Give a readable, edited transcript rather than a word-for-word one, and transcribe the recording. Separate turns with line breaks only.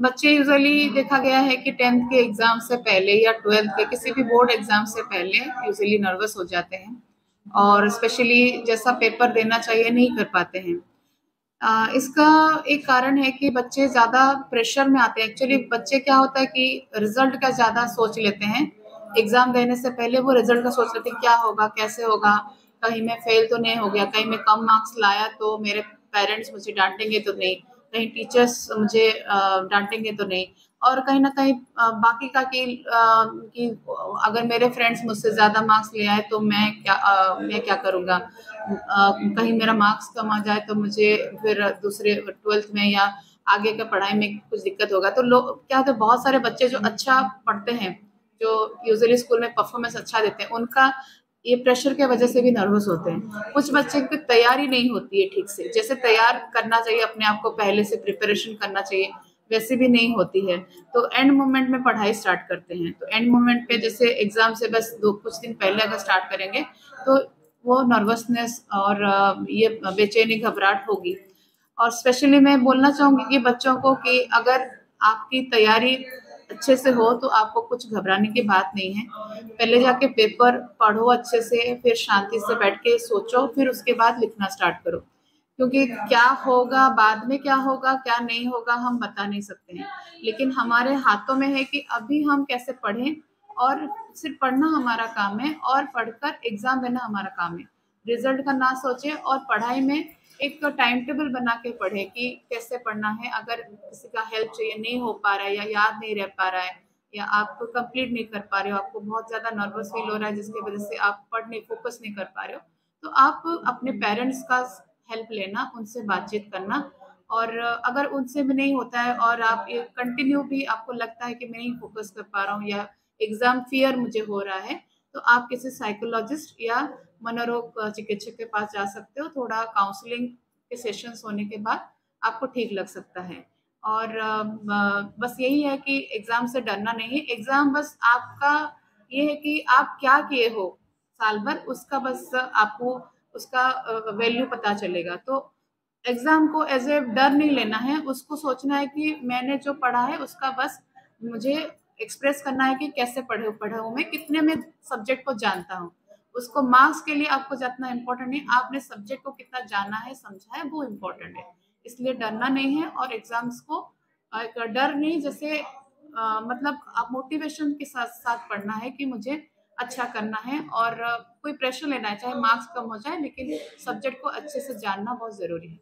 बच्चे यूजुअली देखा गया है कि 10th के एग्ज़ाम से पहले या 12th के किसी भी बोर्ड एग्ज़ाम से पहले यूजुअली नर्वस हो जाते हैं और स्पेशली जैसा पेपर देना चाहिए नहीं कर पाते हैं। इसका एक कारण है कि बच्चे ज़्यादा प्रेशर में आते हैं। एक्चुअली बच्चे क्या होता है कि रिज़ल्ट का ज़्यादा सोच लेते हैं। एग्ज़ाम देने से पहले वो रिज़ल्ट का सोच लेते हैं, क्या होगा, कैसे होगा, कहीं मैं फेल तो नहीं हो गया, कहीं मैं कम मार्क्स लाया तो मेरे पेरेंट्स मुझे डाँटेंगे तो नहीं, कहीं टीचर्स मुझे डाँटेंगे तो नहीं, और कहीं न कहीं बाकी का कि अगर मेरे फ्रेंड्स मुझसे ज़्यादा मार्क्स ले आए तो मैं क्या करूँगा? कहीं मेरा मार्क्स कम आ जाए तो मुझे फिर दूसरे 12th में या आगे के पढ़ाई में कुछ दिक्कत होगा। तो लोग क्या होता है, बहुत सारे बच्चे जो अच्छा पढ़ते हैं, जो यूजुअली स्कूल में परफॉर्मेंस अच्छा देते हैं, उनका ये प्रेशर के वजह से भी नर्वस होते हैं। कुछ बच्चे की तैयारी नहीं होती है ठीक से, जैसे तैयार करना चाहिए अपने आप को, पहले से प्रिपरेशन करना चाहिए, वैसे भी नहीं होती है। तो एंड मोमेंट में पढ़ाई स्टार्ट करते हैं। तो एंड मोमेंट पे जैसे एग्जाम से बस दो कुछ दिन पहले अगर स्टार्ट करेंगे तो वो नर्वसनेस और ये बेचैनी घबराहट होगी। और स्पेशली मैं बोलना चाहूँगी कि बच्चों को कि अगर आपकी तैयारी अच्छे से हो तो आपको कुछ घबराने की बात नहीं है। पहले जाके पेपर पढ़ो अच्छे से, फिर शांति से बैठ के सोचो, फिर उसके बाद लिखना स्टार्ट करो। क्योंकि क्या होगा, बाद में क्या होगा, क्या नहीं होगा, हम बता नहीं सकते हैं। लेकिन हमारे हाथों में है कि अभी हम कैसे पढ़ें, और सिर्फ पढ़ना हमारा काम है और पढ़कर एग्ज़ाम देना हमारा काम है। रिज़ल्ट का ना सोचें और पढ़ाई में एक टाइम टेबल बना के पढ़ें कि कैसे पढ़ना है। अगर किसी का हेल्प चाहिए, नहीं हो पा रहा है या याद नहीं रह पा रहा है या आप कंप्लीट नहीं कर पा रहे हो, आपको बहुत ज़्यादा नर्वस फ़ील हो रहा है जिसकी वज़ह से आप फोकस नहीं कर पा रहे हो, तो आप अपने पेरेंट्स का हेल्प लेना, उनसे बातचीत करना। और अगर उनसे भी नहीं होता है और आप ये कंटिन्यू भी आपको लगता है कि मैं नहीं फोकस कर पा रहा हूँ या एग्ज़ाम फ़ियर मुझे हो रहा है, तो आप किसी साइकोलॉजिस्ट या मनोरोग चिकित्सक के पास जा सकते हो। थोड़ा काउंसलिंग के सेशंस होने के बाद आपको ठीक लग सकता है। और बस यही है कि एग्ज़ाम से डरना नहीं है। एग्ज़ाम बस आपका ये है कि आप क्या किए हो साल भर, उसका बस आपको उसका वैल्यू पता चलेगा। तो एग्ज़ाम को एज़ ए डर नहीं लेना है, उसको सोचना है कि मैंने जो पढ़ा है उसका बस मुझे एक्सप्रेस करना है कि कैसे पढ़ा हूँ मैं, कितने में सब्जेक्ट को जानता हूँ। उसको मार्क्स के लिए आपको जितना इम्पोर्टेंट नहीं, आपने सब्जेक्ट को कितना जाना है, समझा है, वो इम्पोर्टेंट है। इसलिए डरना नहीं है। और एग्ज़ाम्स को एक डर नहीं, जैसे मतलब आप मोटिवेशन के साथ-साथ पढ़ना है कि मुझे अच्छा करना है, और कोई प्रेशर लेना है, चाहे मार्क्स कम हो जाए लेकिन सब्जेक्ट को अच्छे से जानना बहुत ज़रूरी है।